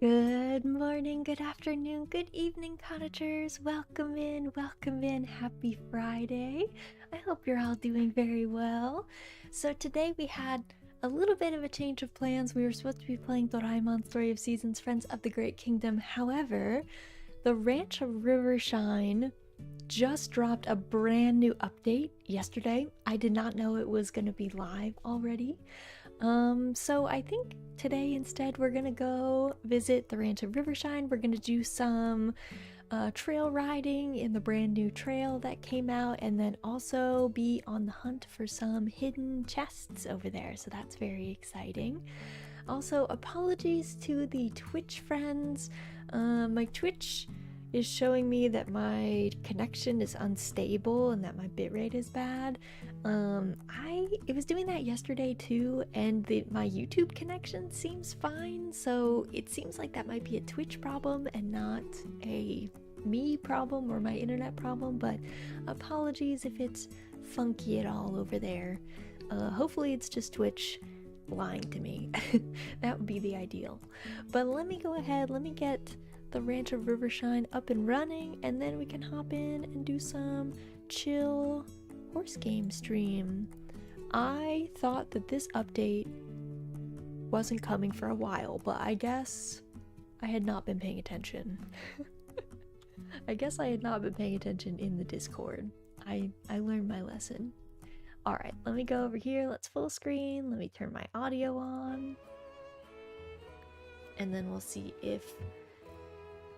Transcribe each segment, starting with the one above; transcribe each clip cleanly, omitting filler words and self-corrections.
Good morning, good afternoon, good evening, cottagers. Welcome in, welcome in. Happy Friday. I hope you're all doing very well. So today we had a little bit of a change of plans. We were supposed to be playing Doraemon Story of Seasons, Friends of the Great Kingdom. However, the Ranch of Rivershine just dropped a brand new update yesterday. I did not know it was going to be live already. So I think today instead we're gonna go visit the Ranch of Rivershine. We're gonna do some trail riding in the brand new trail that came out, and then also be on the hunt for some hidden chests over there. So that's very exciting. Also, apologies to the Twitch friends. My Twitch is showing me that my connection is unstable and that my bitrate is bad. It was doing that yesterday too, and my YouTube connection seems fine, so it seems like that might be a Twitch problem and not a me problem or my internet problem, but apologies if it's funky at all over there. Hopefully it's just Twitch lying to me. That would be the ideal. But let me go ahead, let me get the Ranch of Rivershine up and running, and then we can hop in and do some chill horse game stream. I thought that this update wasn't coming for a while, but I guess I had not been paying attention. I guess I had not been paying attention in the Discord. I learned my lesson. Alright, let me go over here, let's full screen, let me turn my audio on, and then we'll see if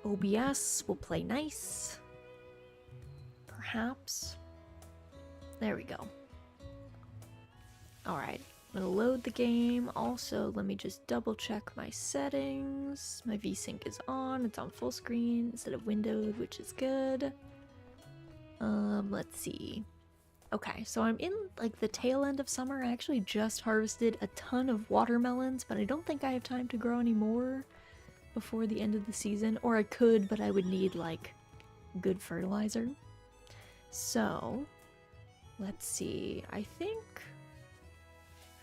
OBS will play nice. Perhaps. There we go. Alright, I'm gonna load the game. Also, let me just double check my settings. My VSync is on, it's on full screen instead of windowed, which is good. Let's see. Okay, so I'm in like the tail end of summer. I actually just harvested a ton of watermelons, but I don't think I have time to grow any more before the end of the season. Or I could, but I would need like good fertilizer. So, let's see. I think...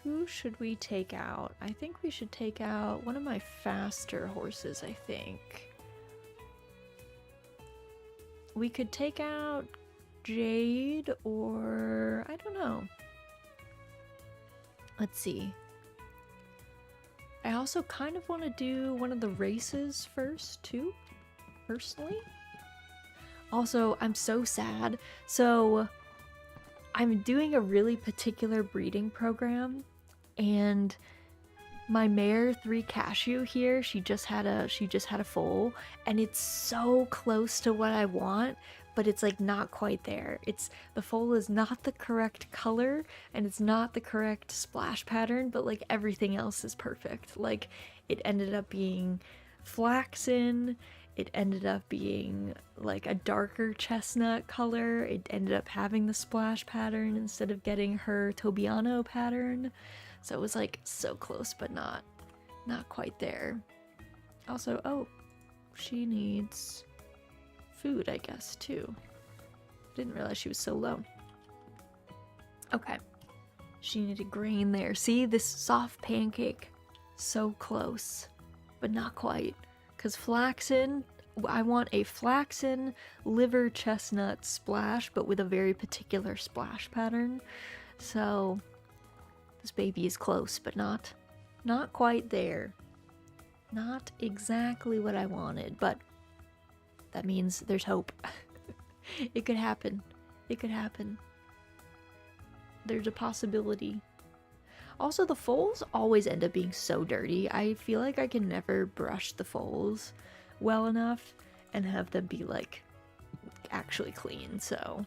who should we take out? I think we should take out one of my faster horses, I think. We could take out Jade, or I don't know. Let's see. I also kind of want to do one of the races first, too, personally. Also, I'm so sad. So, I'm doing a really particular breeding program, and my mare 3 Cashew here, she just had a foal, and it's so close to what I want, but it's like not quite there. The foal is not the correct color, and it's not the correct splash pattern, but like everything else is perfect. Like it ended up being flaxen, it ended up being like a darker chestnut color, it ended up having the splash pattern instead of getting her Tobiano pattern. So it was like so close, but not quite there. Also, oh, she needs food, I guess, too. Didn't realize she was so low. Okay. She needed grain there. See, this soft pancake, so close, but not quite. Because flaxen, I want a flaxen liver chestnut splash, but with a very particular splash pattern. So this baby is close, but not quite there. Not exactly what I wanted, but that means there's hope. It could happen. It could happen. There's a possibility. Also, the foals always end up being so dirty. I feel like I can never brush the foals well enough and have them be like actually clean. So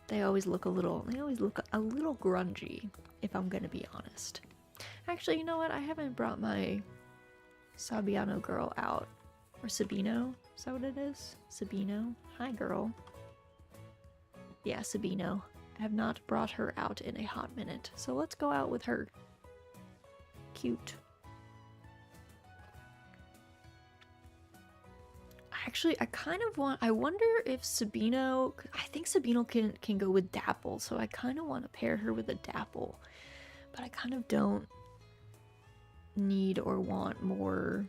they always look a little grungy, if I'm gonna be honest. Actually, you know what? I haven't brought my Sabiano girl out. Or Sabino? Is that what it is? Sabino? Hi, girl. Yeah, Sabino. I have not brought her out in a hot minute, so let's go out with her. Cute. Actually, I wonder if Sabino, I think Sabino can go with Dapple, so I kind of want to pair her with a Dapple, but I kind of don't need or want more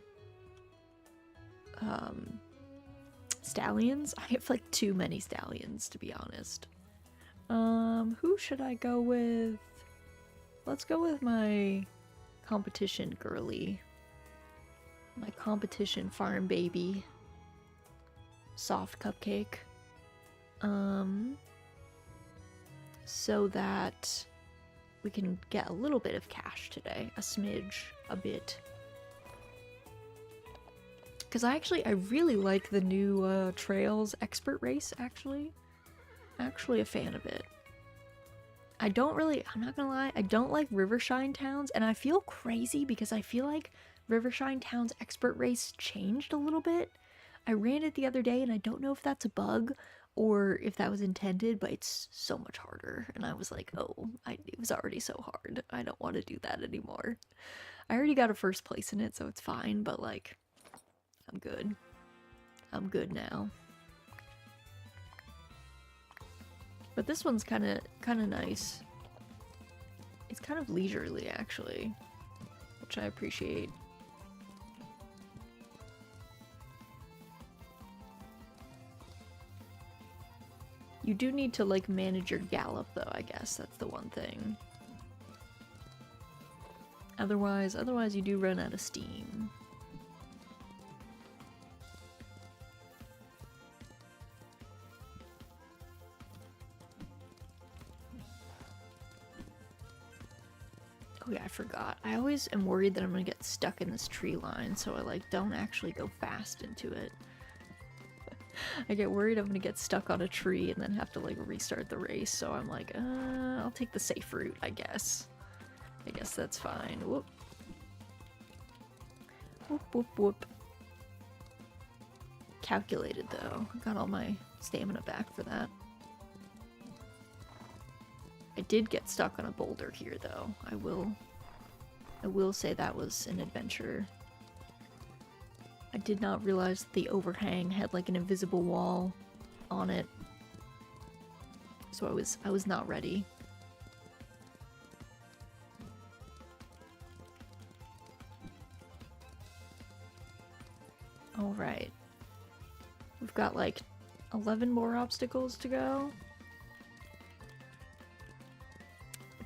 stallions. I have like too many stallions, to be honest. Who should I go with? Let's go with my competition girly. My competition farm baby. Soft cupcake. So that we can get a little bit of cash today. A smidge. A bit. Because I really like the new Trails Expert Race, actually. Actually a fan of it. I'm not gonna lie, I don't like Rivershine Towns, and I feel crazy because I feel like Rivershine Towns Expert Race changed a little bit. I ran it the other day, and I don't know if that's a bug or if that was intended, but it's so much harder. And I was like, oh, it was already so hard. I don't want to do that anymore. I already got a first place in it, so it's fine, but like, I'm good. I'm good now. But this one's kind of nice. It's kind of leisurely, actually, which I appreciate. You do need to like manage your gallop, though. I guess that's the one thing. Otherwise you do run out of steam. Oh yeah, I forgot. I always am worried that I'm gonna get stuck in this tree line, so I like don't actually go fast into it. I get worried I'm gonna get stuck on a tree and then have to like restart the race, so I'm like, I'll take the safe route, I guess. I guess that's fine. Whoop. Whoop, whoop, whoop. Calculated though. Got all my stamina back for that. I did get stuck on a boulder here, though. I will say that was an adventure. I did not realize that the overhang had like an invisible wall on it. So I was not ready. All right. We've got like 11 more obstacles to go.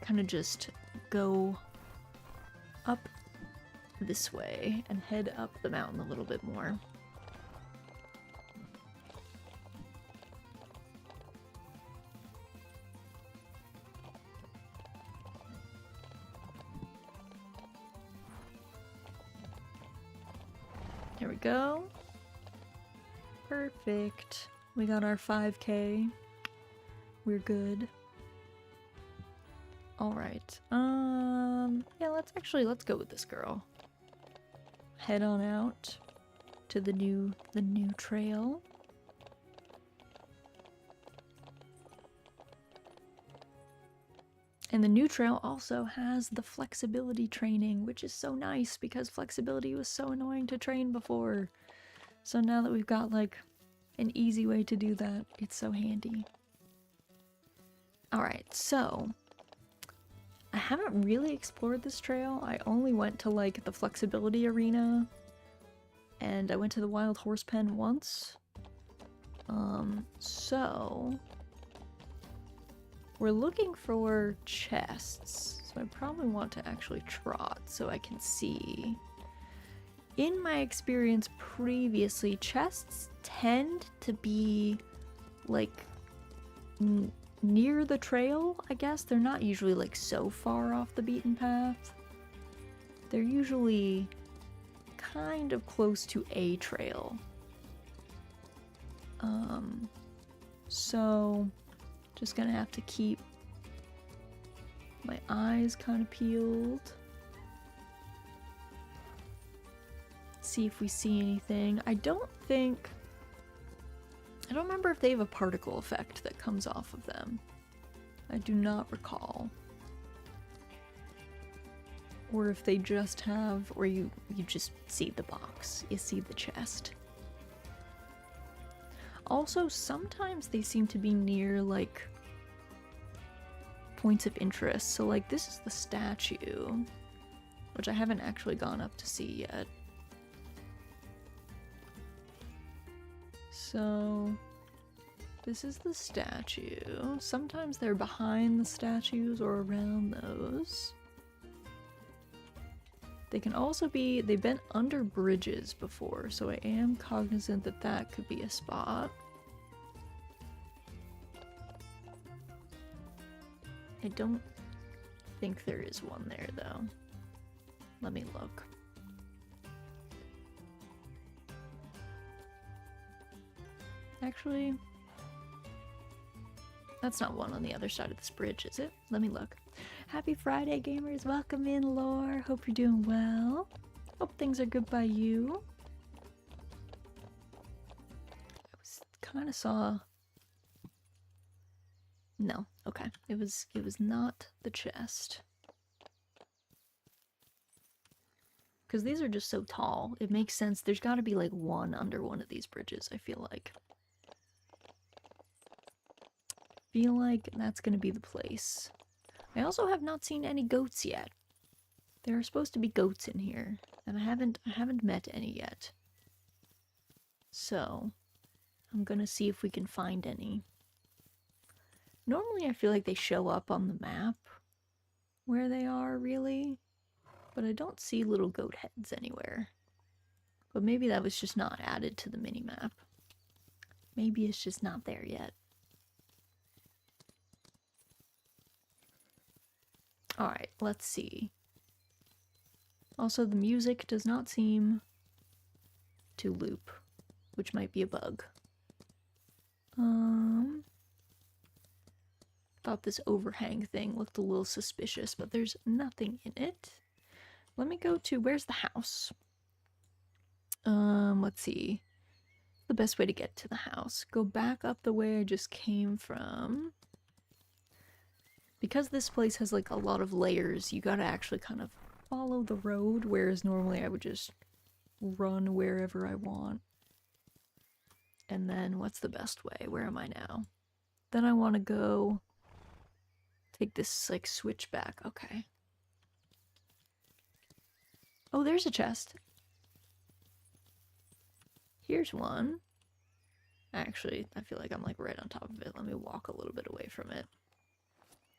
Kind of just go up this way and head up the mountain a little bit more. There we go. Perfect. We got our 5K. We're good. Alright, yeah, let's go with this girl. Head on out to the new trail. And the new trail also has the flexibility training, which is so nice because flexibility was so annoying to train before. So now that we've got like an easy way to do that, it's so handy. Alright, so I haven't really explored this trail. I only went to like the flexibility arena and I went to the wild horse pen once. So we're looking for chests. So I probably want to actually trot so I can see. In my experience previously, chests tend to be like near the trail, I guess. They're not usually like so far off the beaten path. They're usually kind of close to a trail. So just gonna have to keep my eyes kind of peeled. See if we see anything. I don't remember if they have a particle effect that comes off of them. I do not recall. Or if they just have, or you just see the box. You see the chest. Also, sometimes they seem to be near, like, points of interest. So, like, this is the statue, which I haven't actually gone up to see yet. So this is the statue. Sometimes they're behind the statues or around those. They can also be, they've been under bridges before, so I am cognizant that that could be a spot. I don't think there is one there though. Let me look. Actually, that's not one on the other side of this bridge, is it? Let me look. Happy Friday, gamers. Welcome in, Lore. Hope you're doing well. Hope things are good by you. I kind of saw... No, okay. It was not the chest. Because these are just so tall. It makes sense. There's got to be like one under one of these bridges, I feel like. Feel like that's going to be the place. I also have not seen any goats yet. There are supposed to be goats in here, and I haven't met any yet. So, I'm gonna see if we can find any. Normally I feel like they show up on the map where they are, really, but I don't see little goat heads anywhere. But maybe that was just not added to the mini-map. Maybe it's just not there yet. Alright, let's see. Also, the music does not seem to loop, which might be a bug. Thought this overhang thing looked a little suspicious, but there's nothing in it. Let me go to, where's the house? Let's see. The best way to get to the house. Go back up the way I just came from. Because this place has like a lot of layers, you gotta actually kind of follow the road, whereas normally I would just run wherever I want. And then what's the best way? Where am I now? Then I want to go take this like switchback. Okay. Oh, there's a chest. Here's one. Actually, I feel like I'm like right on top of it. Let me walk a little bit away from it.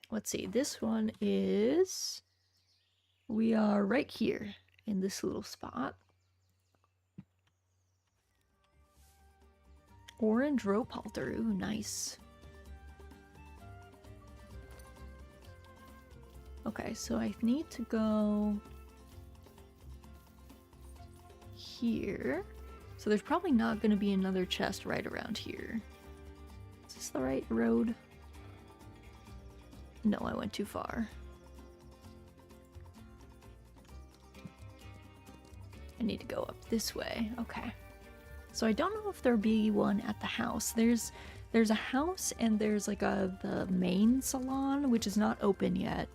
Let's see. This one is... We are right here in this little spot. Orange rope halter. Ooh, nice. Okay, so I need to go here. So there's probably not going to be another chest right around here. Is this the right road? No, I went too far. I need to go up this way. Okay. So I don't know if there'll be one at the house. There's a house and there's like the main salon, which is not open yet.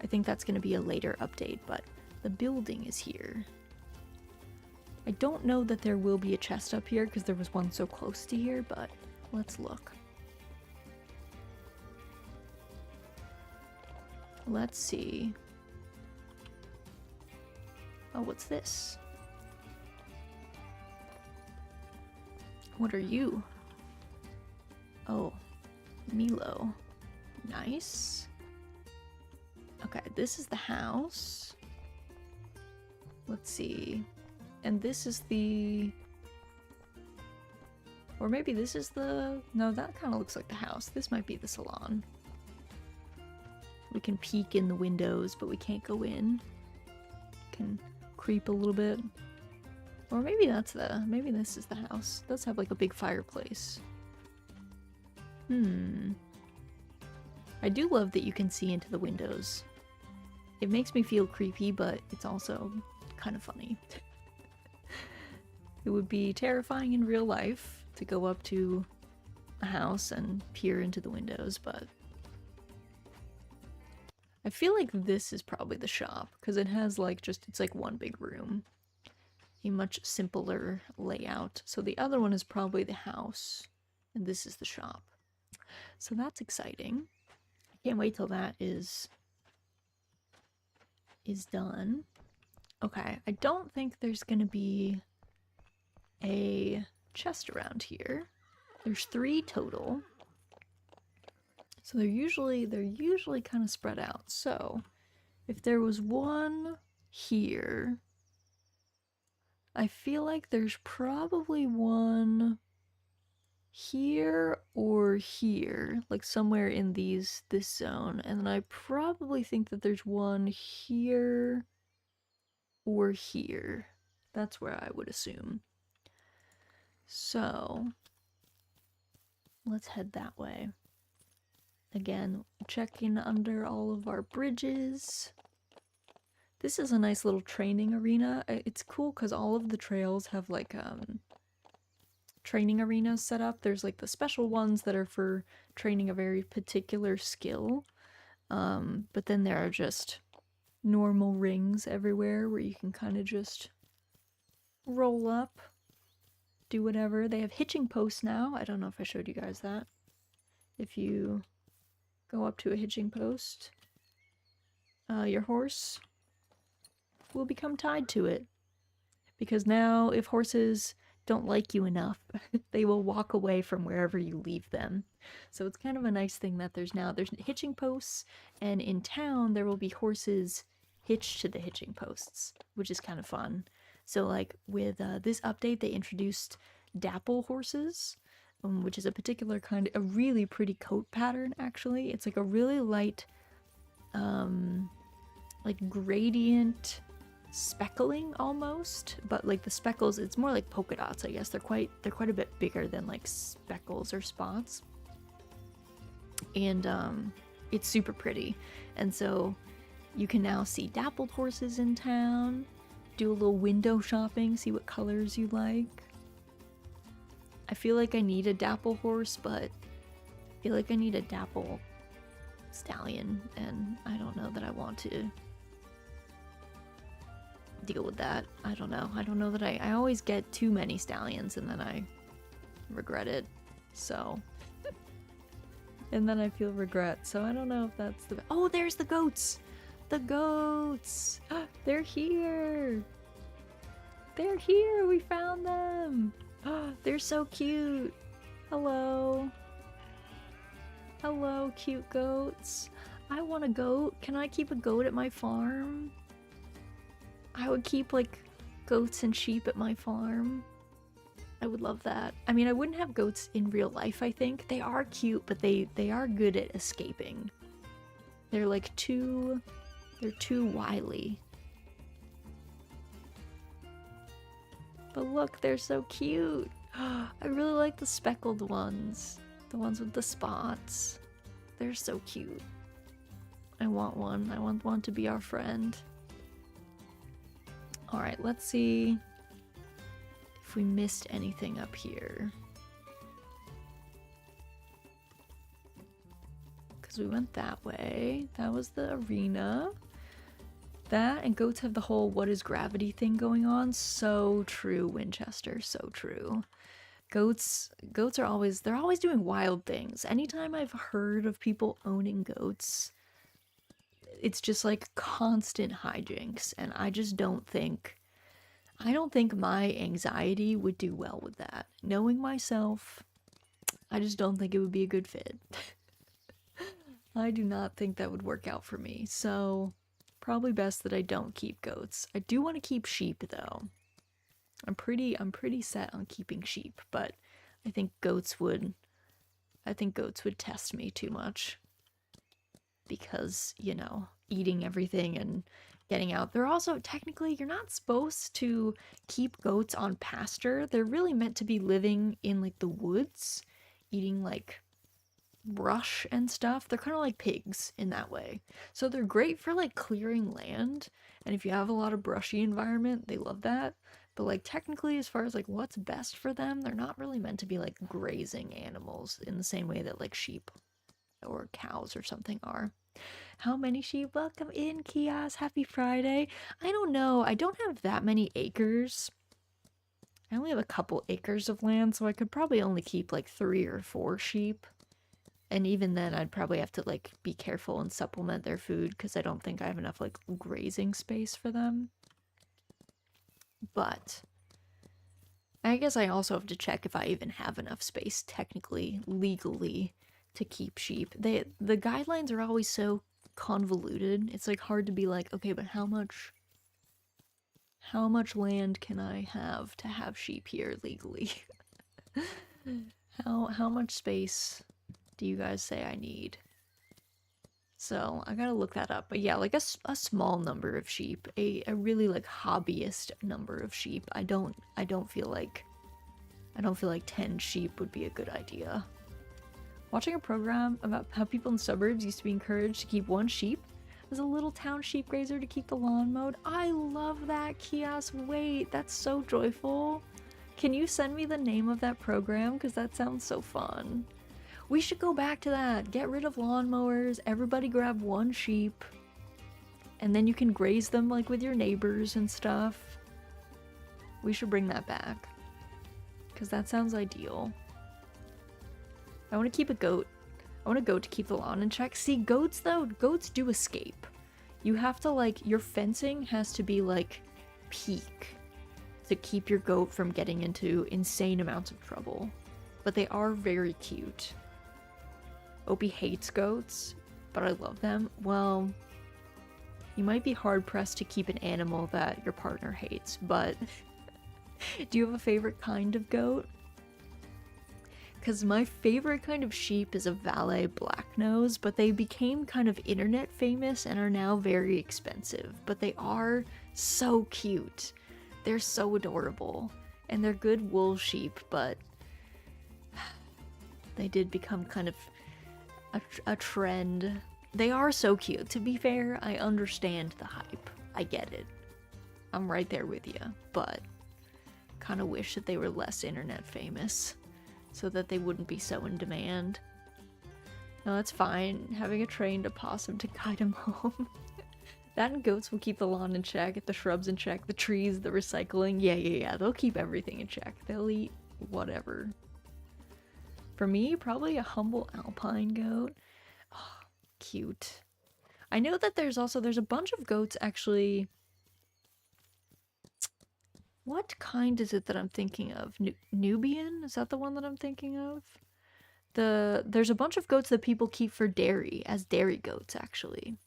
I think that's going to be a later update, but the building is here. I don't know that there will be a chest up here because there was one so close to here, but let's look. Let's see. Oh, what's this? What are you? Oh, Milo. Nice. Okay, this is the house. Let's see. And this is the... Or maybe this is the... No, that kind of looks like the house. This might be the salon. We can peek in the windows, but we can't go in. Can creep a little bit. Or maybe that's the... Maybe this is the house. It does have like a big fireplace. I do love that you can see into the windows. It makes me feel creepy, but it's also kind of funny. It would be terrifying in real life to go up to a house and peer into the windows, but I feel like this is probably the shop because it has like it's like one big room. A much simpler layout. So the other one is probably the house and this is the shop. So that's exciting. I can't wait till that is done. Okay, I don't think there's gonna be a chest around here. There's 3 total. So they're usually kind of spread out. So if there was one here, I feel like there's probably one here or here, like somewhere in this zone, and then I probably think that there's one here or here. That's where I would assume. So let's head that way. Again, checking under all of our bridges. This is a nice little training arena. It's cool because all of the trails have like training arenas set up. There's like the special ones that are for training a very particular skill. But then there are just normal rings everywhere where you can kind of just roll up, do whatever. They have hitching posts now. I don't know if I showed you guys that. If you go up to a hitching post, your horse will become tied to it. Because now, if horses don't like you enough, they will walk away from wherever you leave them. So it's kind of a nice thing that there's hitching posts, and in town there will be horses hitched to the hitching posts, which is kind of fun. So like with this update, they introduced dapple horses, which is a particular kind of a really pretty coat pattern. Actually, it's like a really light, like gradient speckling almost, but like the speckles, it's more like polka dots, I guess. They're quite a bit bigger than like speckles or spots, and it's super pretty. And so you can now see dappled horses in town, do a little window shopping, see what colors you like. I feel like I need a dapple horse, but I feel like I need a dapple stallion, and I don't know that I want to deal with that. I don't know that I always get too many stallions and then I regret it. So and then I feel regret. So I don't know if that's the Oh, there's the goats. The goats. They're here. They're here. We found them. They're so cute. Hello. Hello, cute goats. I want a goat. Can I keep a goat at my farm? I would keep like goats and sheep at my farm. I would love that. I mean, I wouldn't have goats in real life, I think. They are cute, but they are good at escaping. They're like they're too wily. But look, they're so cute. I really like the speckled ones. The ones with the spots. They're so cute. I want one. I want one to be our friend. Alright, let's see if we missed anything up here. Because we went that way. That was the arena. That and goats have the whole what is gravity thing going on. So true, Winchester. So true. Goats are always doing wild things. Anytime I've heard of people owning goats, it's just like constant hijinks, and I don't think my anxiety would do well with that. Knowing myself, I just don't think it would be a good fit. I do not think that would work out for me. So probably best that I don't keep goats. I do want to keep sheep though. I'm pretty set on keeping sheep, but I think goats would test me too much. Because, you know, eating everything and getting out. They're also, technically, you're not supposed to keep goats on pasture. They're really meant to be living in, like, the woods, eating, like, brush and stuff. They're kind of like pigs in that way. So they're great for, like, clearing land, and if you have a lot of brushy environment, they love that. But, like, technically, as far as, like, what's best for them, they're not really meant to be, like, grazing animals in the same way that, like, sheep or cows or something are. How many sheep? Welcome in, Kias. Happy Friday. I don't know. I don't have that many acres. I only have a couple acres of land, so I could probably only keep like 3 or 4 sheep. And even then, I'd probably have to like be careful and supplement their food because I don't think I have enough like grazing space for them. But I guess I also have to check if I even have enough space, technically, legally, to keep sheep. The guidelines are always so convoluted. It's like hard to be like, okay, but how much land can I have to have sheep here legally? How much space do you guys say I need? So I gotta look that up. But yeah, like a small number of sheep, a really like hobbyist number of sheep. I don't feel like 10 sheep would be a good idea. Watching a program about how people in suburbs used to be encouraged to keep one sheep as a little town sheep grazer to keep the lawn mowed. I love that, Kias. Wait, that's so joyful. Can you send me the name of that program? Because that sounds so fun. We should go back to that. Get rid of lawnmowers. Everybody grab one sheep. And then you can graze them like with your neighbors and stuff. We should bring that back. Because that sounds ideal. I want to keep a goat. I want a goat to keep the lawn in check. See, goats though, goats do escape. You have to like, your fencing has to be like peak to keep your goat from getting into insane amounts of trouble. But they are very cute. Opie hates goats, but I love them. Well, you might be hard-pressed to keep an animal that your partner hates, but do you have a favorite kind of goat? Because my favorite kind of sheep is a Valais Blacknose, but they became kind of internet famous and are now very expensive. But they are so cute. They're so adorable. And they're good wool sheep, but they did become kind of a trend. They are so cute. To be fair, I understand the hype. I get it. I'm right there with you, but kind of wish that they were less internet famous so that they wouldn't be so in demand. No, that's fine. Having a trained opossum to guide him home. That and goats will keep the lawn in check, the shrubs in check, the trees, the recycling. Yeah. They'll keep everything in check. They'll eat whatever. For me, probably a humble alpine goat. Oh, cute. I know that there's a bunch of goats actually. What kind is it that I'm thinking of? Nubian? Is that the one that I'm thinking of? There's a bunch of goats that people keep for dairy, as dairy goats, actually.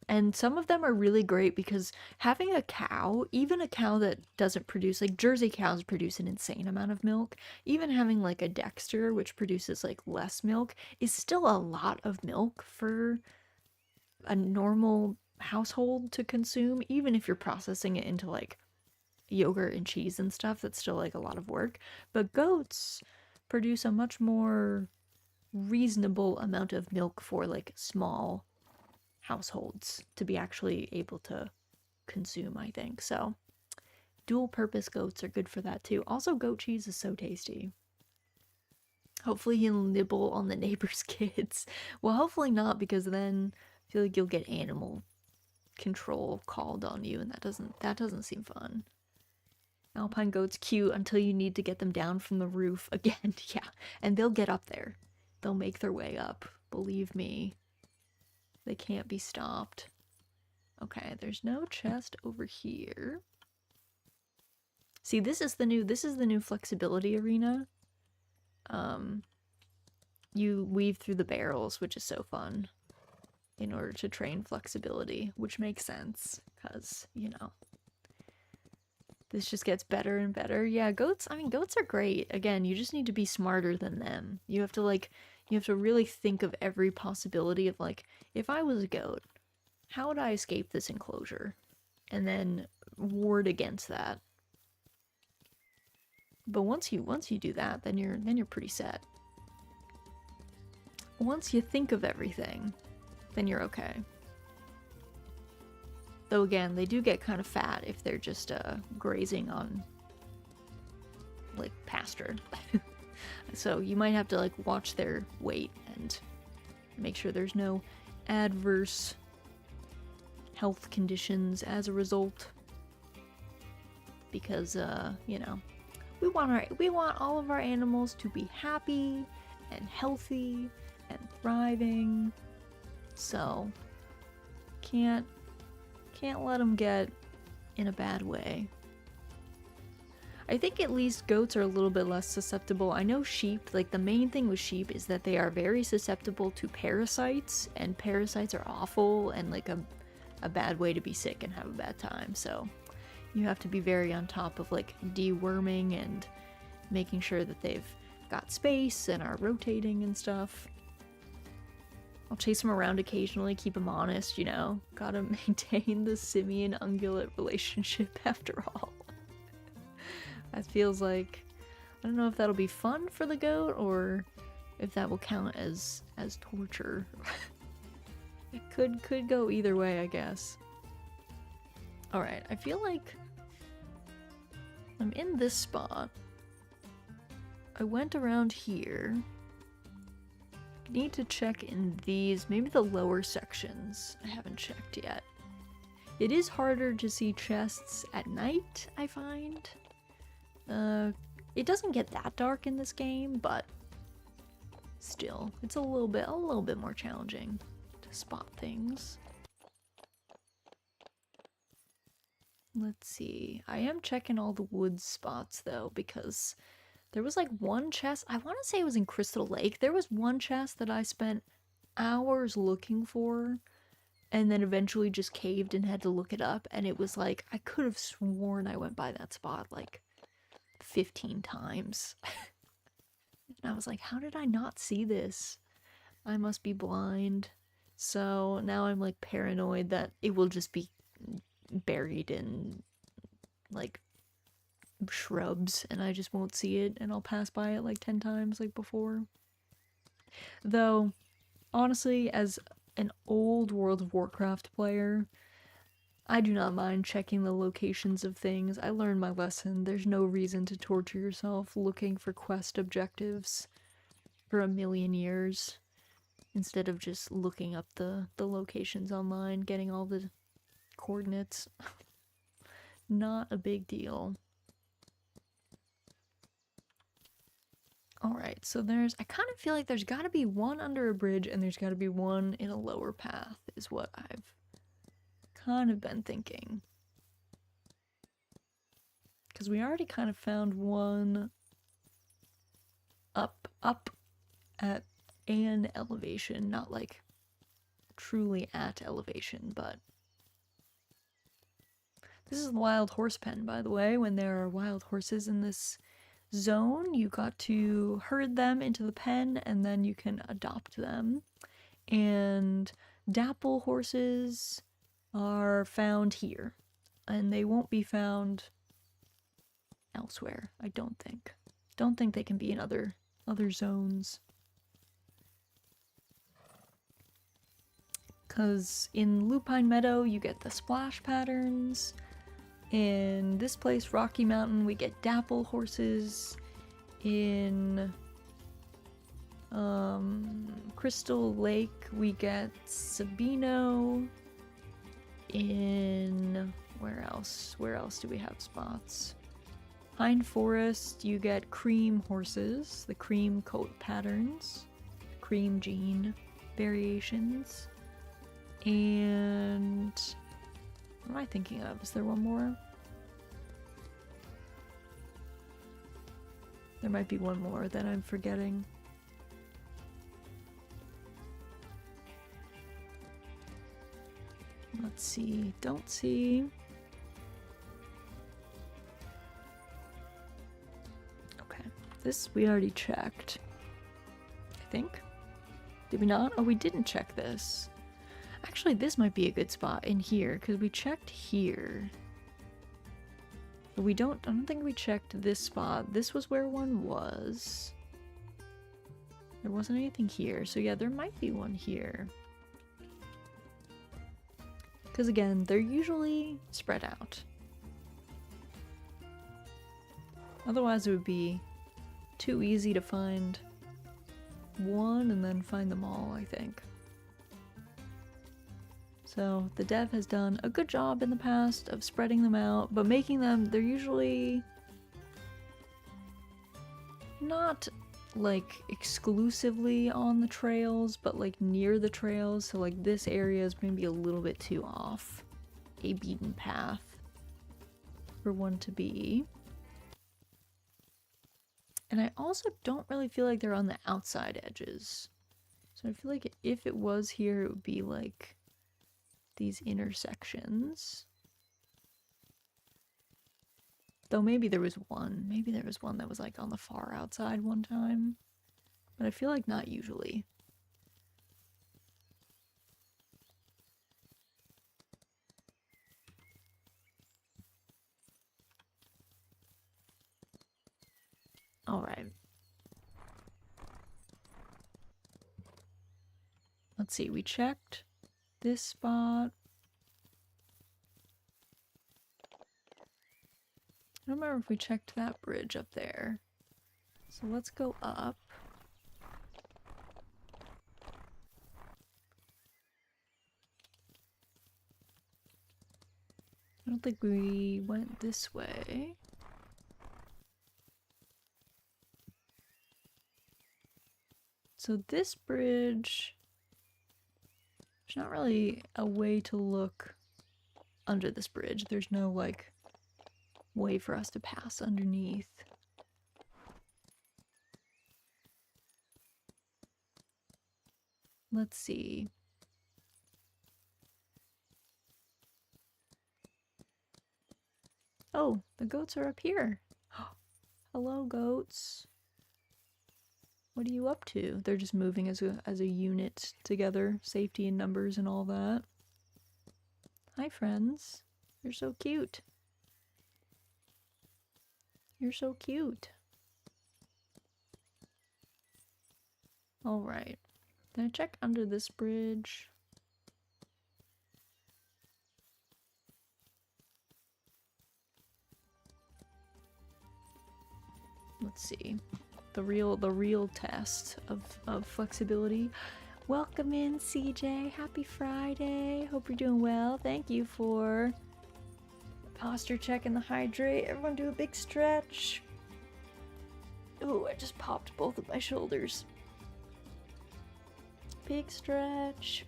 And some of them are really great because having a cow, even a cow that doesn't produce, like Jersey cows produce an insane amount of milk, even having like a Dexter, which produces like less milk, is still a lot of milk for a normal household to consume. Even if you're processing it into like yogurt and cheese and stuff, that's still like a lot of work. But goats produce a much more reasonable amount of milk for like small households to be actually able to consume, I think. So dual purpose goats are good for that too. Also, goat cheese is so tasty. Hopefully he'll nibble on the neighbor's kids. Well, hopefully not, because then I feel like you'll get animal control called on you, and that doesn't seem fun. Alpine goats cute until you need to get them down from the roof again. Yeah, and they'll get up there. They'll make their way up. Believe me. They can't be stopped. Okay, there's no chest over here. See, this is the new flexibility arena. You weave through the barrels, which is so fun, in order to train flexibility, which makes sense, because, you know, this just gets better and better. Yeah, goats are great. Again, you just need to be smarter than them. You have to really think of every possibility of, like, if I was a goat, how would I escape this enclosure? And then ward against that. But once you do that, then you're pretty set. Once you think of everything, then you're okay. Though again, they do get kind of fat if they're just grazing on like pasture. So you might have to like watch their weight and make sure there's no adverse health conditions as a result. Because you know, we want all of our animals to be happy and healthy and thriving. So can't let them get in a bad way. I think at least goats are a little bit less susceptible. I know sheep, like the main thing with sheep is that they are very susceptible to parasites, and parasites are awful and like a bad way to be sick and have a bad time. So you have to be very on top of like deworming and making sure that they've got space and are rotating and stuff. I'll chase them around occasionally, keep them honest, you know. Gotta maintain the simian ungulate relationship after all. That feels like, I don't know if that'll be fun for the goat or if that will count as torture. It could go either way, I guess. Alright, I feel like I'm in this spot. I went around here. Need to check in these, maybe the lower sections. I haven't checked yet. It is harder to see chests at night, I find. It doesn't get that dark in this game, but still, it's a little bit more challenging to spot things. Let's see. I am checking all the wood spots though, because there was like one chest, I want to say it was in Crystal Lake. There was one chest that I spent hours looking for and then eventually just caved and had to look it up. And it was like, I could have sworn I went by that spot like 15 times. And I was like, how did I not see this? I must be blind. So now I'm like paranoid that it will just be buried in like shrubs and I just won't see it and I'll pass by it like 10 times like before. Though, honestly, as an old World of Warcraft player, I do not mind checking the locations of things. I learned my lesson. There's no reason to torture yourself looking for quest objectives for a million years instead of just looking up the locations online, getting all the coordinates. Not a big deal. Alright, so I kind of feel like there's gotta be one under a bridge and there's gotta be one in a lower path, is what I've kind of been thinking. Because we already kind of found one up at an elevation, not like truly at elevation, but this is the wild horse pen, by the way. When there are wild horses in this zone, you got to herd them into the pen and then you can adopt them. And dapple horses are found here and they won't be found elsewhere, I don't think. Don't think they can be in other zones. Because in Lupine Meadow you get the splash patterns. In this place, Rocky Mountain, we get dapple horses. In Crystal Lake, we get Sabino. In where else? Where else do we have spots? Pine Forest, you get cream horses, the cream coat patterns, cream jean variations. And what am I thinking of? Is there one more? There might be one more that I'm forgetting. Let's see. Don't see. Okay. This we already checked. I think. Did we not? Oh, we didn't check this. Actually, this might be a good spot in here, because we checked here. But I don't think we checked this spot. This was where one was. There wasn't anything here, so yeah, there might be one here. Because again, they're usually spread out. Otherwise it would be too easy to find one and then find them all, I think. So the dev has done a good job in the past of spreading them out, but making them, they're usually not like exclusively on the trails, but like near the trails. So like this area is maybe a little bit too off a beaten path for one to be. And I also don't really feel like they're on the outside edges. So I feel like if it was here, it would be like these intersections. Though maybe there was one. Maybe there was one that was like on the far outside one time. But I feel like not usually. Alright. Let's see, we checked this spot. I don't remember if we checked that bridge up there. So let's go up. I don't think we went this way. So this bridge, there's not really a way to look under this bridge. There's no like way for us to pass underneath. Let's see. Oh, the goats are up here. Hello, goats. What are you up to? They're just moving as a unit together, safety in numbers and all that. Hi, friends. You're so cute. You're so cute. Alright. Did I check under this bridge? Let's see. The real test of flexibility. Welcome in, CJ. Happy Friday. Hope you're doing well. Thank you for posture check and the hydrate. Everyone do a big stretch. Ooh, I just popped both of my shoulders. Big stretch.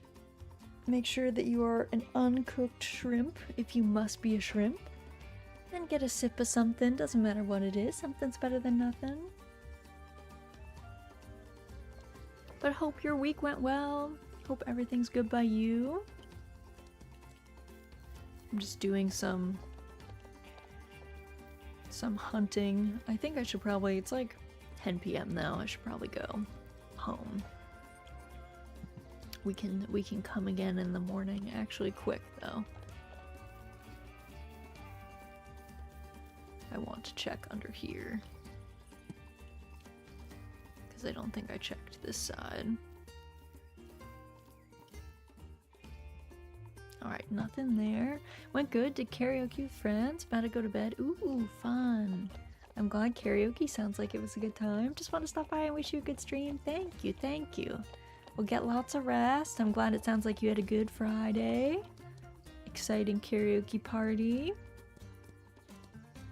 Make sure that you are an uncooked shrimp, if you must be a shrimp. Then get a sip of something, doesn't matter what it is. Something's better than nothing. But hope your week went well. Hope everything's good by you. I'm just doing some hunting. I think I should probably, it's like 10 p.m. now. I should probably go home. We can come again in the morning. Actually quick though. I want to check under here. Because I don't think I checked this side. Alright, nothing there. Went good. Did karaoke with friends. About to go to bed. Ooh, fun. I'm glad karaoke sounds like it was a good time. Just want to stop by and wish you a good stream. Thank you, thank you. We'll get lots of rest. I'm glad it sounds like you had a good Friday. Exciting karaoke party.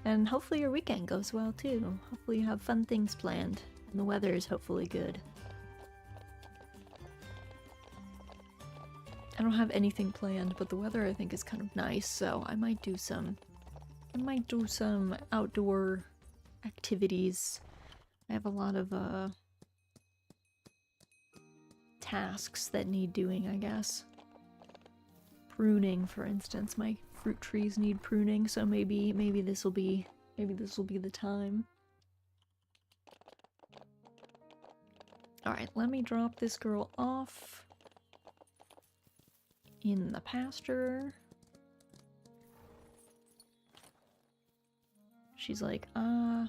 And hopefully your weekend goes well too. Hopefully you have fun things planned. And the weather is hopefully good. I don't have anything planned, but the weather I think is kind of nice, so I might do some outdoor activities. I have a lot of tasks that need doing, I guess. Pruning, for instance. My fruit trees need pruning, so maybe this will be the time. Alright, let me drop this girl off in the pasture. She's like, I'm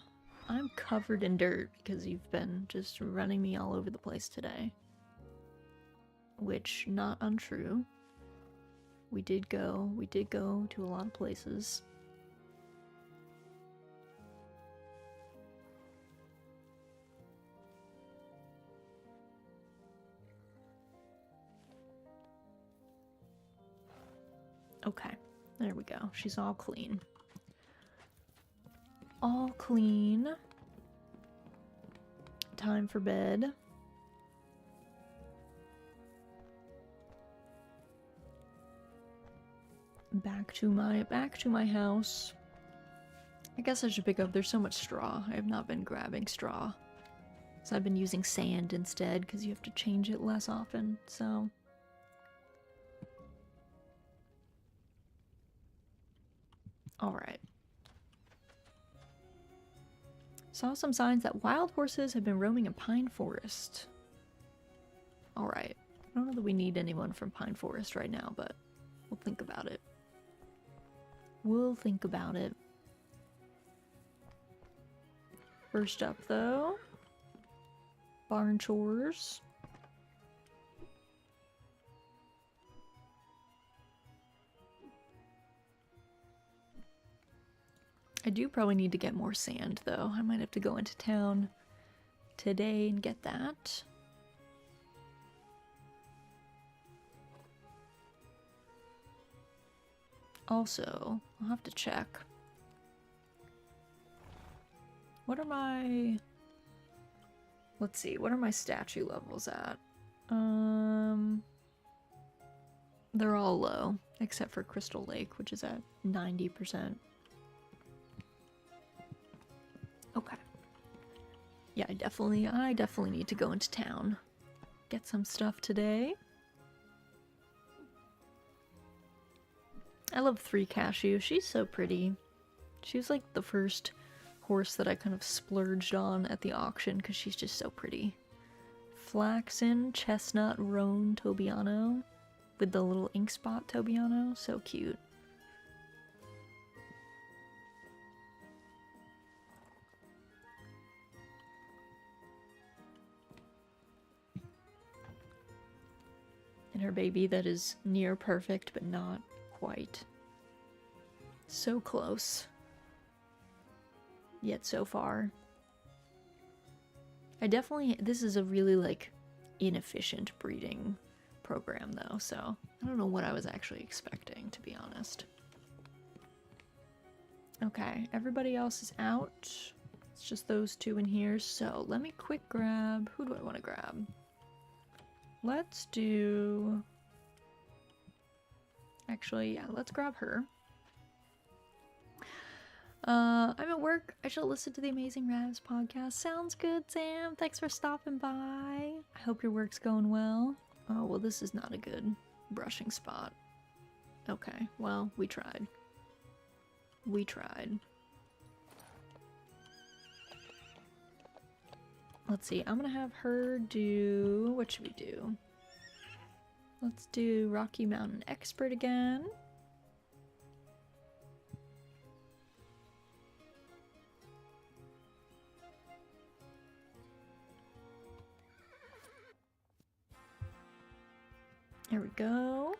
covered in dirt because you've been just running me all over the place today. Which, not untrue. We did go to a lot of places. Okay, there we go. She's all clean. All clean. Time for bed. Back to my house. I guess I should pick up, there's so much straw. I have not been grabbing straw. So I've been using sand instead, because you have to change it less often, so... Alright. Saw some signs that wild horses have been roaming in Pine Forest. Alright. I don't know that we need anyone from Pine Forest right now, but we'll think about it. We'll think about it. First up, though, barn chores. I do probably need to get more sand, though. I might have to go into town today and get that. Also, I'll have to check. What are my... Let's see, what are my statue levels at? They're all low, except for Crystal Lake, which is at 90%. Okay. Yeah, I definitely need to go into town. Get some stuff today. I love 3 Cashew. She's so pretty. She was like the first horse that I kind of splurged on at the auction because she's just so pretty. Flaxen, Chestnut, Roan, Tobiano with the little ink spot Tobiano. So cute. And her baby that is near perfect but not quite. So close. Yet so far. This is a really, like, inefficient breeding program, though, so I don't know what I was actually expecting, to be honest. Okay, everybody else is out. It's just those 2 in here, so let me quick grab... Who do I want to grab? Let's do... Actually, yeah, let's grab her. I'm at work. I shall listen to the Amazing Ravs podcast. Sounds good, Sam. Thanks for stopping by. I hope your work's going well. Oh, well, this is not a good brushing spot. Okay, well, we tried. We tried. Let's see, I'm gonna have her do... What should we do? Let's do Rocky Mountain Expert again. There we go.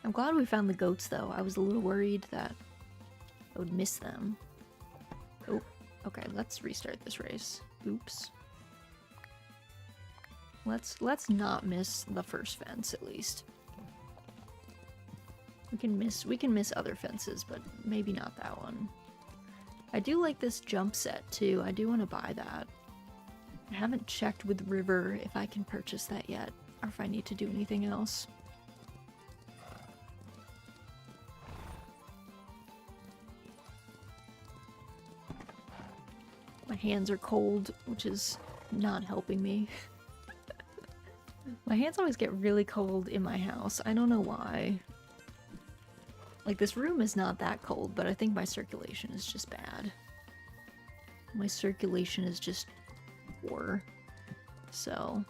I'm glad we found the goats, though. I was a little worried that I would miss them. Oh, okay, let's restart this race. Oops. Let's not miss the first fence, at least. We can miss other fences, but maybe not that one. I do like this jump set, too. I do want to buy that. I haven't checked with River if I can purchase that yet, or if I need to do anything else. My hands are cold, which is not helping me. My hands always get really cold in my house. I don't know why. Like, this room is not that cold, but I think my circulation is just bad. My circulation is just poor. So,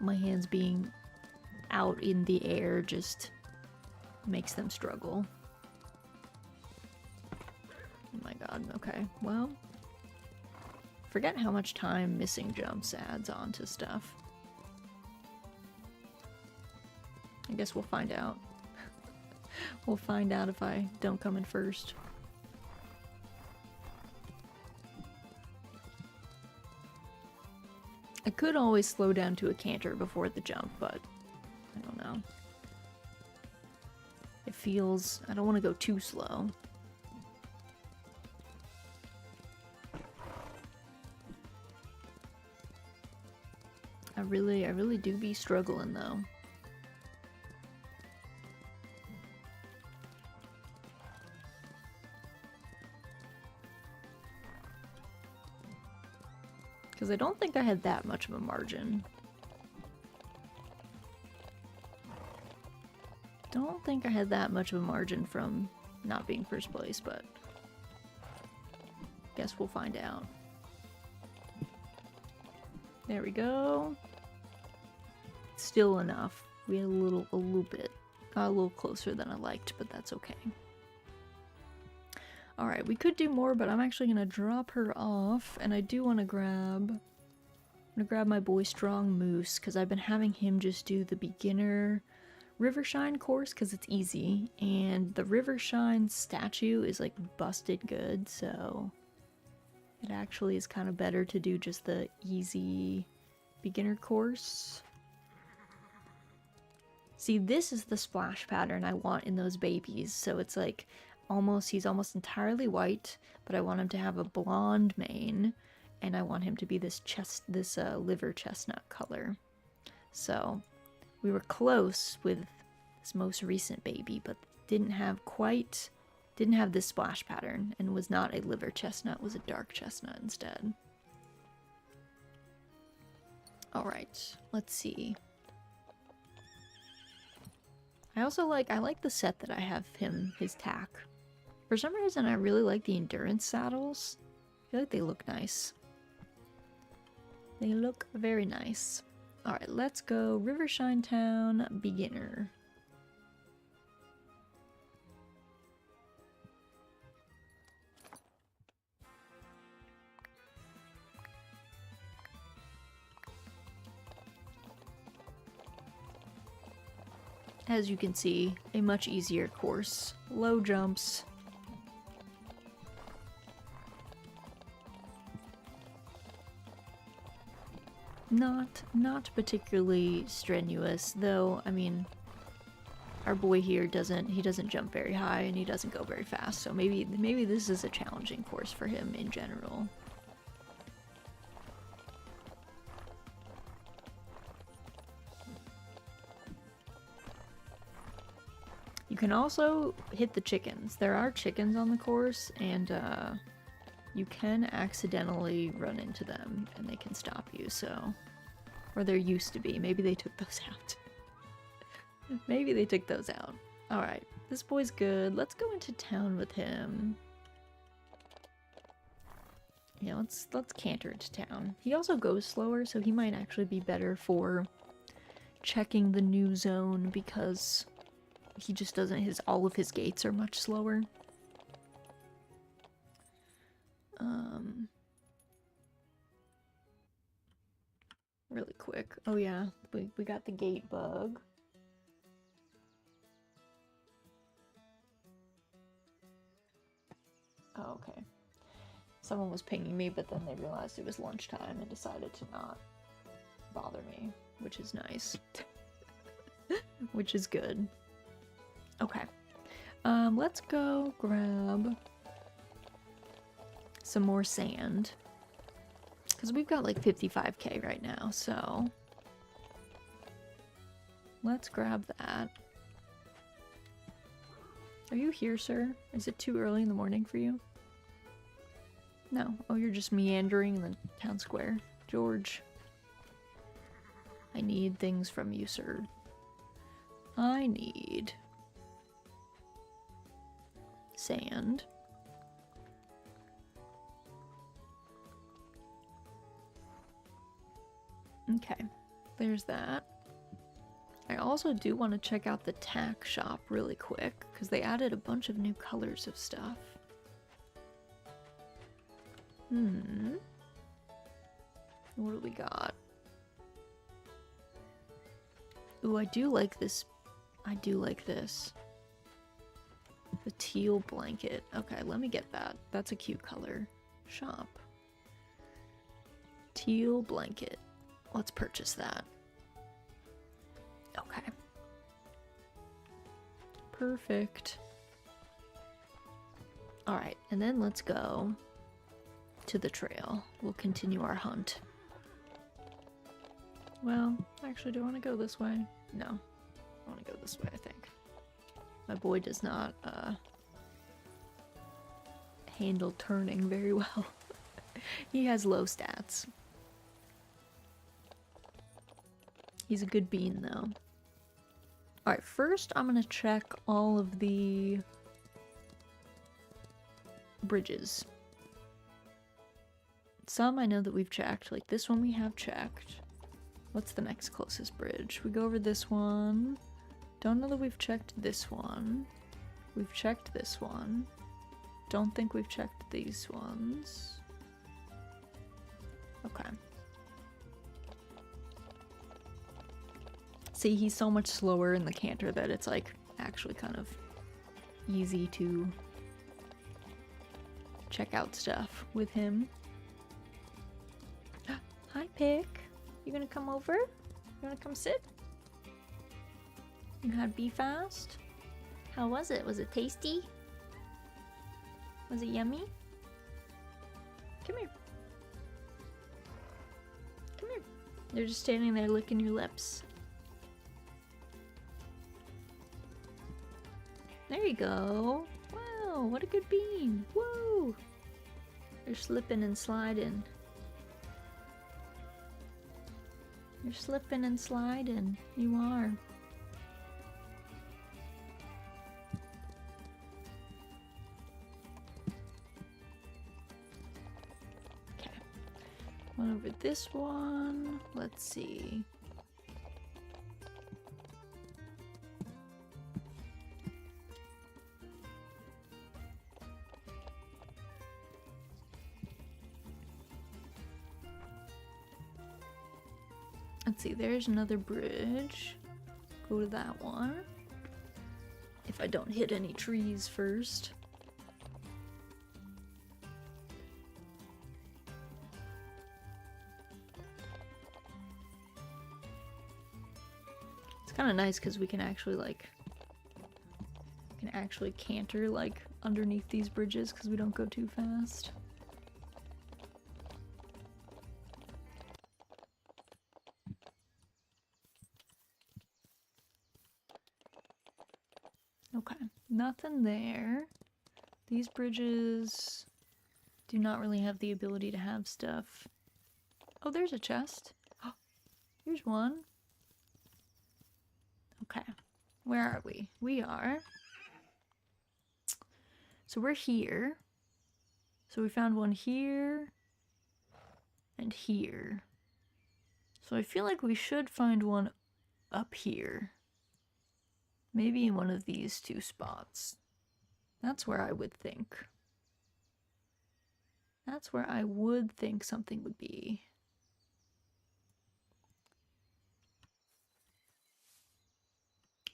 my hands being out in the air just makes them struggle. Oh my god, okay. Well, forget how much time missing jumps adds on to stuff. I guess we'll find out. We'll find out if I don't come in first. I could always slow down to a canter before the jump, but I don't know. It feels... I don't want to go too slow. I really do be struggling, though. Because I don't think I had that much of a margin. Don't think I had that much of a margin from not being first place, but guess we'll find out. There we go. Still enough. We had a little bit. Got a little closer than I liked, but that's okay. Alright, we could do more, but I'm actually gonna drop her off, and I do want to grab... I'm gonna grab my boy Strong Moose, because I've been having him just do the beginner Rivershine course, because it's easy, and the Rivershine statue is like busted good, so it actually is kind of better to do just the easy beginner course. See, this is the splash pattern I want in those babies. So it's like he's almost entirely white, but I want him to have a blonde mane, and I want him to be this liver chestnut color. So we were close with this most recent baby, but didn't have this splash pattern, and was not a liver chestnut, was a dark chestnut instead. All right, let's see. I like the set that I have his tack. For some reason, I really like the endurance saddles. I feel like they look nice. They look very nice. Alright, let's go Rivershine Town beginner. As you can see, a much easier course. Low jumps. Not particularly strenuous, though. I mean, our boy here doesn't jump very high, and he doesn't go very fast, so maybe this is a challenging course for him in general. You can also hit the chickens. There are chickens on the course, and you can accidentally run into them, and they can stop you, so... Or there used to be. Maybe they took those out. Maybe they took those out. Alright, this boy's good. Let's go into town with him. Yeah, let's canter into town. He also goes slower, so he might actually be better for checking the new zone, because he just doesn't, all of his gates are much slower. Really quick. Oh yeah, we got the gate bug. Oh, okay. Someone was pinging me, but then they realized it was lunchtime and decided to not bother me, which is nice. Which is good. Okay. Let's go grab some more sand. Because we've got like 55k right now, so... Let's grab that. Are you here, sir? Is it too early in the morning for you? No. Oh, you're just meandering in the town square. George. I need things from you, sir. I need... sand. Okay, there's that. I also do want to check out the tack shop really quick, because they added a bunch of new colors of stuff. What do we got? Ooh, I do like this. I do like this. The teal blanket. Okay, let me get that. That's a cute color. Shop. Teal blanket. Let's purchase that. Okay. Perfect. Alright, and then let's go to the trail. We'll continue our hunt. Well, actually, do I want to go this way? No. I want to go this way, I think. My boy does not handle turning very well. He has low stats. He's a good bean, though. Alright, first I'm gonna check all of the bridges. Some I know that we've checked, like this one we have checked. What's the next closest bridge? We go over this one. Don't know that we've checked this one. We've checked this one. Don't think we've checked these ones. Okay. See, he's so much slower in the canter that it's like actually kind of easy to check out stuff with him. Hi, Pick. You gonna come over? You wanna come sit? You had Be Fast? How was it? Was it tasty? Was it yummy? Come here. Come here. They're just standing there licking your lips. There you go. Wow, what a good bean. Woo! You're slipping and sliding. You're slipping and sliding. You are. Okay. One over this one. Let's see. Let's see, there's another bridge. Go to that one. If I don't hit any trees first. It's kind of nice because we can actually canter like underneath these bridges because we don't go too fast. Okay, nothing there. These bridges do not really have the ability to have stuff. Oh, there's a chest. Oh, here's one. Okay, where are we? We are... So we're here. So we found one here and here. So I feel like we should find one up here. Maybe in one of these two spots. That's where I would think. That's where I would think something would be.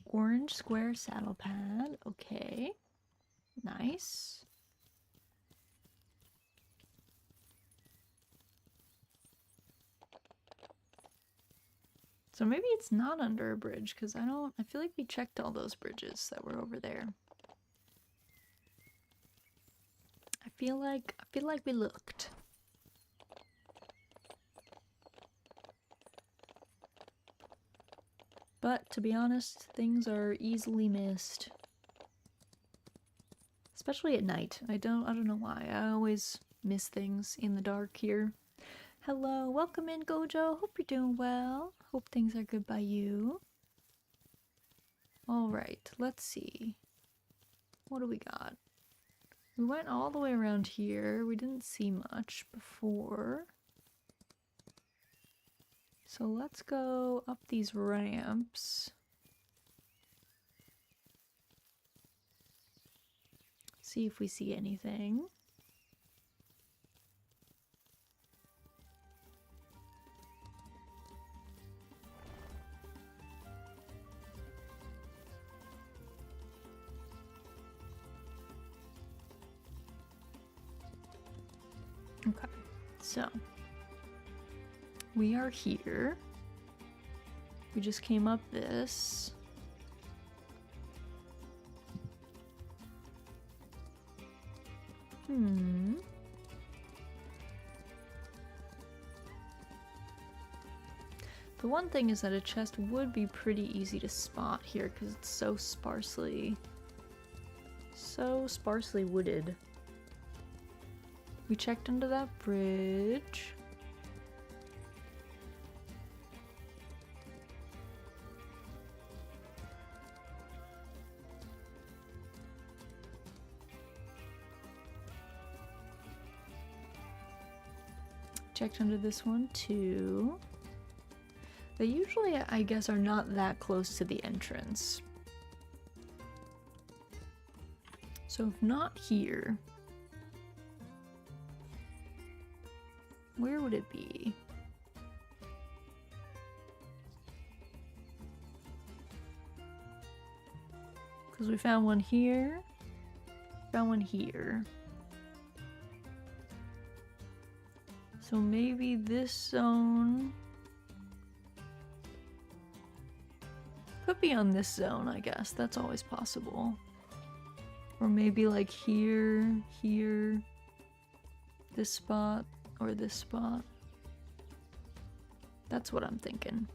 Orange square saddle pad. Okay. Nice. So maybe it's not under a bridge, because I feel like we checked all those bridges that were over there. I feel like we looked. But to be honest, things are easily missed. Especially at night. I don't know why. I always miss things in the dark here. Hello, welcome in, Gojo. Hope you're doing well. Hope things are good by you. Alright, let's see. What do we got? We went all the way around here. We didn't see much before. So let's go up these ramps. See if we see anything. Okay, so we are here. We just came up this. The one thing is that a chest would be pretty easy to spot here because it's so sparsely wooded. We checked under that bridge. checked under this one too. They usually, I guess, are not that close to the entrance. So if not here, where would it be? Because we found one here, found one here. So maybe this zone could be on this zone, I guess. That's always possible. Or maybe like here, here, this spot, or this spot. That's what I'm thinking.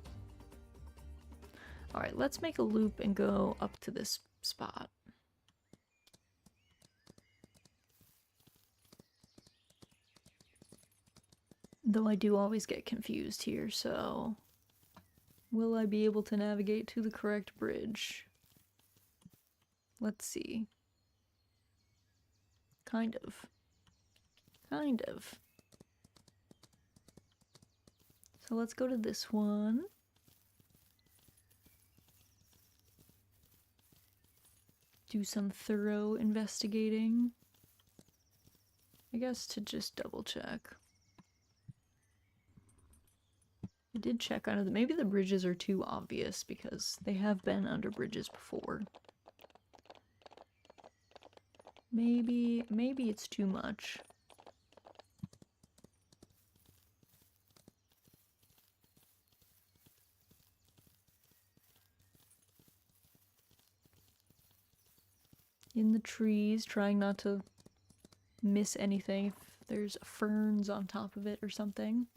Alright, let's make a loop and go up to this spot. Though I do always get confused here, so will I be able to navigate to the correct bridge? Let's see. Kind of. Kind of. So let's go to this one. Do some thorough investigating. I guess to just double check. I did check under maybe the bridges are too obvious because they have been under bridges before. Maybe it's too much. In the trees, trying not to miss anything if there's ferns on top of it or something.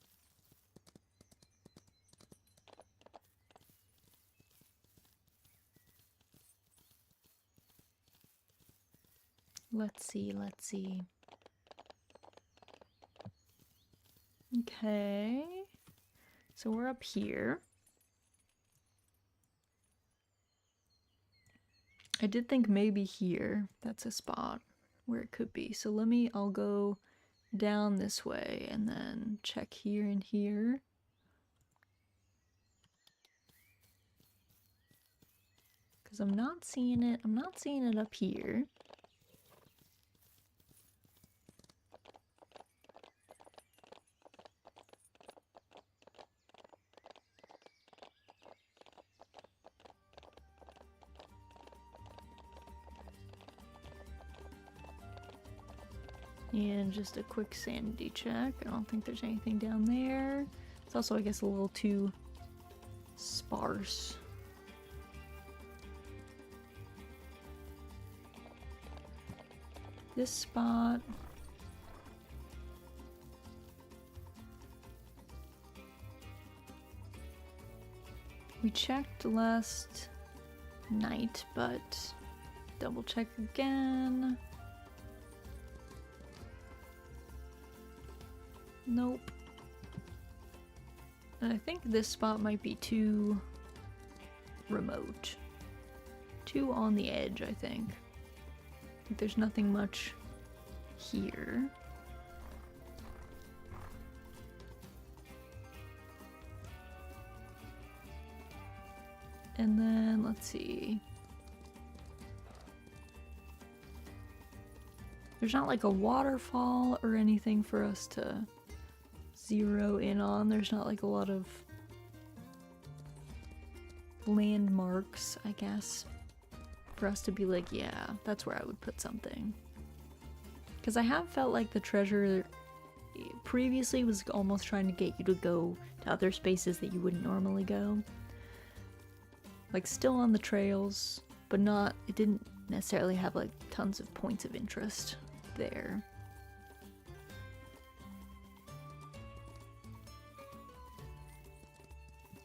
Let's see, let's see. Okay. So we're up here. I did think maybe here, that's a spot where it could be. So I'll go down this way and then check here and here. Because I'm not seeing it up here. And just a quick sanity check. I don't think there's anything down there. It's also, I guess, a little too sparse. This spot. We checked last night, but double check again. Nope. And I think this spot might be too remote. Too on the edge, I think. There's nothing much here. And then, let's see. There's not like a waterfall or anything for us to zero in on. There's not like a lot of landmarks, I guess, for us to be like, yeah, that's where I would put something. Because I have felt like the treasure previously was almost trying to get you to go to other spaces that you wouldn't normally go. Like still on the trails, but not, it didn't necessarily have like tons of points of interest there.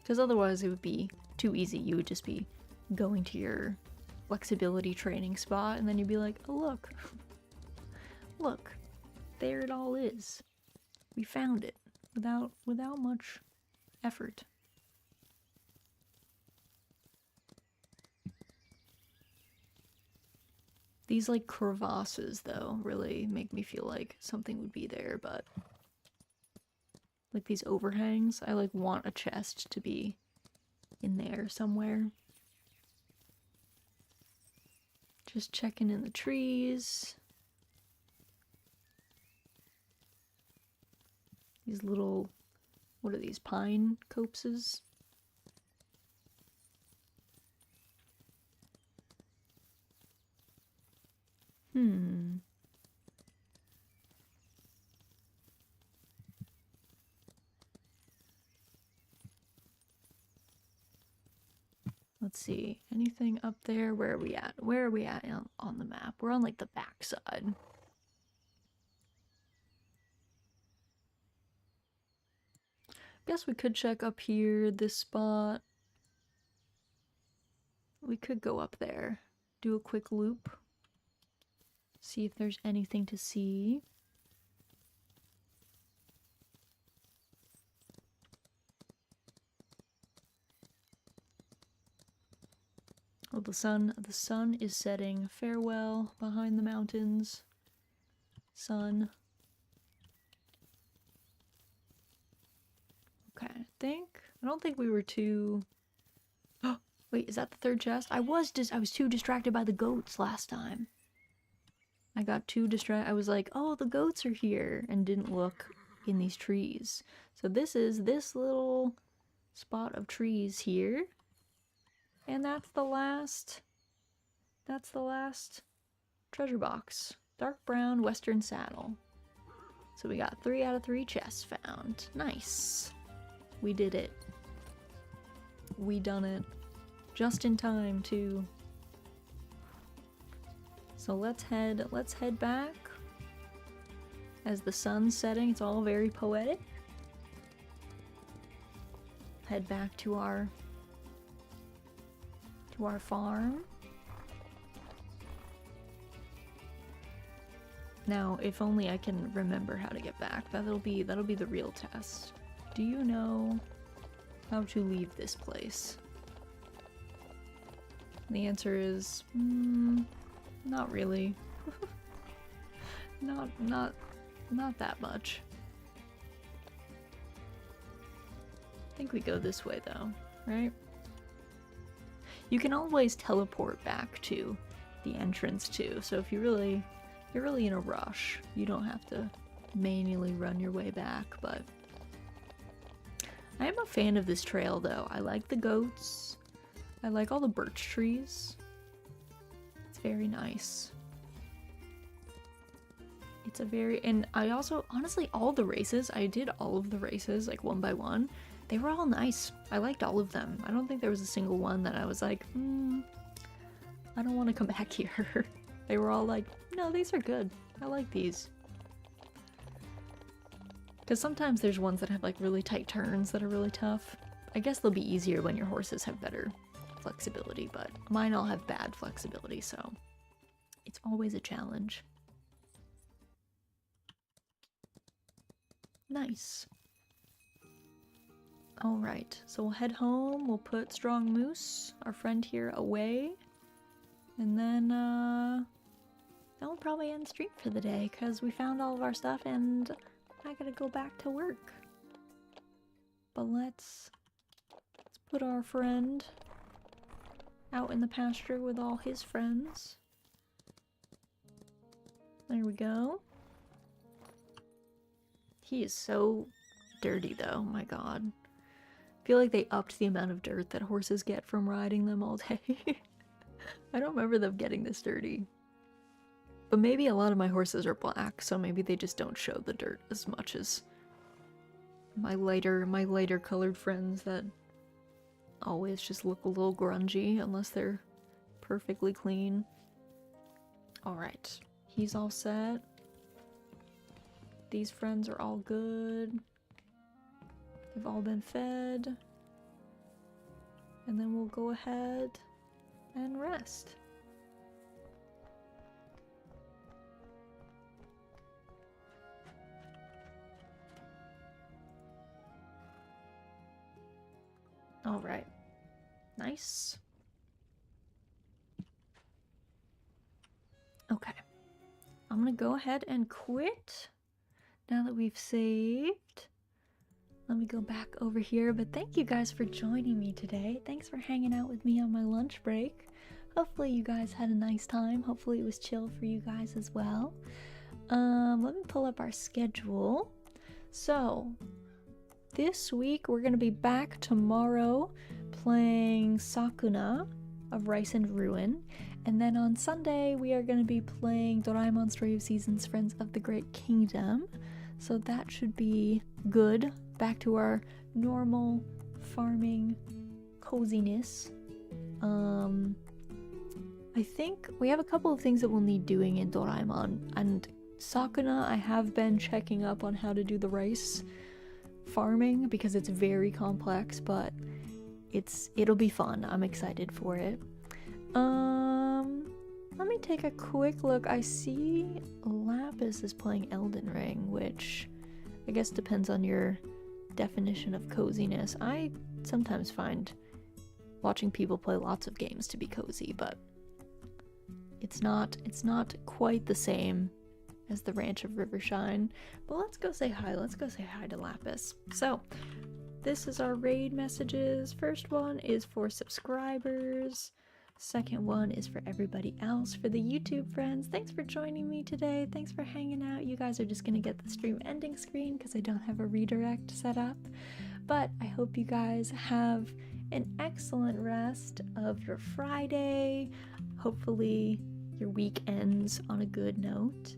Because otherwise it would be too easy. You would just be going to your flexibility training spot and then you'd be like, oh look, look, there it all is. We found it without much effort. These like crevasses though really make me feel like something would be there, but like these overhangs. I like want a chest to be in there somewhere. Just checking in the trees. These little, what are these, pine copses? Let's see. Anything up there? Where are we at? Where are we at on the map? We're on like the back side. Guess we could check up here, this spot. We could go up there, do a quick loop, see if there's anything to see. Oh, the sun is setting. Farewell behind the mountains. Sun. Okay, I don't think we were too... Oh, wait, is that the third chest? I was too distracted by the goats last time. I got too distracted. I was like, oh, the goats are here, and didn't look in these trees. So this is this little spot of trees here. And that's the last treasure box. Dark brown western saddle. So we got 3 out of 3 chests found. Nice. We did it. We done it. Just in time too. So let's head back. As the sun's setting, it's all very poetic. Head back to our farm. Now, if only I can remember how to get back. That'll be the real test. Do you know how to leave this place? The answer is not really. not that much. I think we go this way though, right? You can always teleport back to the entrance too, so if you're really in a rush, you don't have to manually run your way back, but I am a fan of this trail though. I like the goats. I like all the birch trees. It's very nice. It's a very, and I also, honestly, all the races, I did all of the races like one by one. They were all nice. I liked all of them. I don't think there was a single one that I was like, I don't want to come back here. They were all like, no, these are good. I like these. Because sometimes there's ones that have like really tight turns that are really tough. I guess they'll be easier when your horses have better flexibility, but mine all have bad flexibility, so it's always a challenge. Nice. Alright, so we'll head home, we'll put Strong Moose, our friend here, away, and then we'll probably end stream for the day, because we found all of our stuff and I gotta go back to work. But let's put our friend out in the pasture with all his friends. There we go. He is so dirty though, my god. I feel like they upped the amount of dirt that horses get from riding them all day. I don't remember them getting this dirty. But maybe a lot of my horses are black, so maybe they just don't show the dirt as much as my lighter colored friends that always just look a little grungy unless they're perfectly clean. Alright, he's all set. These friends are all good. They've all been fed. And then we'll go ahead and rest. All right. Nice. Okay. I'm gonna go ahead and quit now that we've saved. Let me go back over here, but thank you guys for joining me today. Thanks for hanging out with me on my lunch break. Hopefully you guys had a nice time. Hopefully it was chill for you guys as well. Let me pull up our schedule. So, this week we're going to be back tomorrow playing Sakuna of Rice and Ruin. And then on Sunday we are going to be playing Doraemon Story of Seasons Friends of the Great Kingdom. So that should be good. Back to our normal farming coziness. I think we have a couple of things that we'll need doing in Doraemon, and Sakuna I have been checking up on how to do the rice farming because it's very complex, but it'll be fun. I'm excited for it. Let me take a quick look. I see Lapis is playing Elden Ring, which I guess depends on your definition of coziness. I sometimes find watching people play lots of games to be cozy, but it's not quite the same as the Ranch of Rivershine. But let's go say hi. Let's go say hi to Lapis. So, this is our raid messages. First one is for subscribers. Second one is for everybody else, for the YouTube friends. Thanks for joining me today. Thanks for hanging out. You guys are just gonna get the stream ending screen because I don't have a redirect set up. But I hope you guys have an excellent rest of your Friday. Hopefully your week ends on a good note.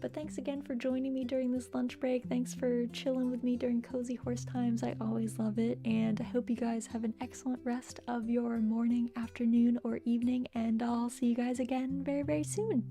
But thanks again for joining me during this lunch break. Thanks for chilling with me during Cozy Horse Times. I always love it. And I hope you guys have an excellent rest of your morning, afternoon, or evening. And I'll see you guys again very, very soon.